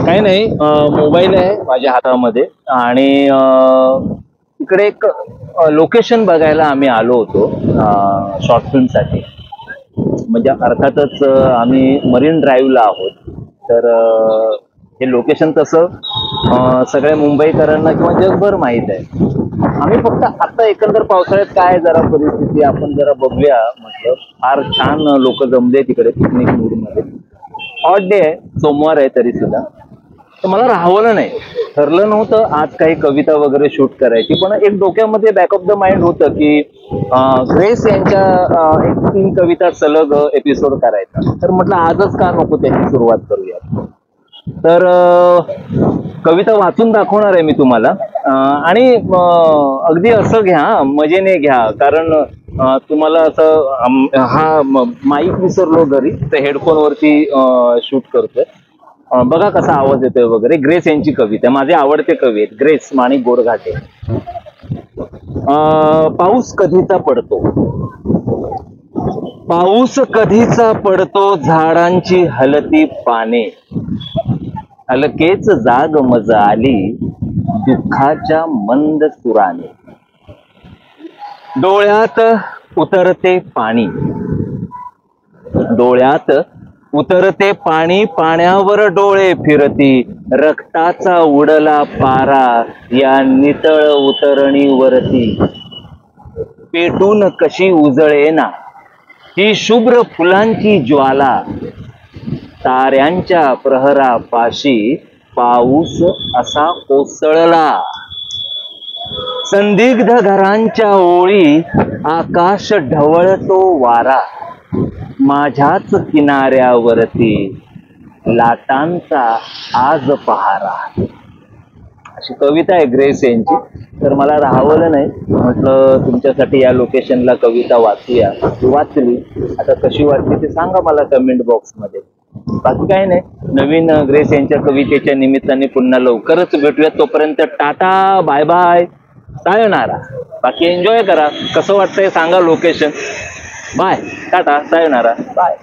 काही नाही, मोबाईल आहे माझ्या हातामध्ये आणि इकडे एक लोकेशन बघायला आम्ही आलो होतो शॉर्ट फिल्म साठी. म्हणजे अर्थातच आम्ही मरीन ड्राईव्हला आहोत. तर हे लोकेशन तसं सगळ्या मुंबईकरांना किंवा जगभर माहीत आहे. आम्ही फक्त आता एकंदर पावसाळ्यात काय जरा परिस्थिती आपण जरा बघूया म्हटलं. फार छान लोक जमले तिकडे पिकनिक मूड मध्ये. हॉट डे आहे, सोमवार आहे तरी सुद्धा. तर मला राहवलं नाही. ठरलं नव्हतं आज काही कविता वगैरे शूट करायची, पण एक डोक्यामध्ये बॅक ऑफ द माइंड होतं की ग्रेस यांच्या एक 3 कविता सलग एपिसोड करायचा. तर म्हटलं आजच का नको त्याची सुरुवात करूया. तर कविता वाचून दाखवणार आहे मी तुम्हाला. आणि अगदी असं घ्या, मजेने घ्या, कारण तुम्हाला असं हा माईक विसरलो घरी, तर हेडफोन वरती शूट करतोय. बघा कसा आवाज येतोय वगैरे. ग्रेस यांची कविता, माझे आवडते कवी आहेत ग्रेस माणिक गोरघाटे. पाऊस कधीचा पडतो, पाऊस कधीचा पडतो, झाडांची हलती पाने, हलकेच जाग मज आली दुःखाच्या मंद सुराने. डोळ्यात उतरते पाणी, डोळ्यात उतरते पाणी, पाण्यावर डोळे फिरती, रक्ताचा उडला पारा या नितळ उतरणीवरती. पेटून कशी उजळेना ही शुभ्र फुलांची ज्वाला, ताऱ्यांच्या प्रहरापाशी पाऊस असा कोसळला. संदिग्ध घरांच्या ओळी आकाश ढवळतो वारा, माझ्याच किनाऱ्यावरती लाटांचा आज पहारा. अशी कविता आहे ग्रेस यांची. तर मला राहवलं नाही, म्हटलं तुमच्यासाठी या लोकेशनला कविता वाचूया. वाचली, आता कशी वाटली ते सांगा मला कमेंट बॉक्स मध्ये. बाकी काही नाही, नवीन ग्रेस यांच्या कवितेच्या निमित्ताने पुन्हा लवकरच भेटूयात. तोपर्यंत टाटा, बाय बाय, सायोनारा. बाकी एन्जॉय करा. कसं वाटतंय सांगा लोकेशन. बाय, टाटा, सायोनारा, बाय.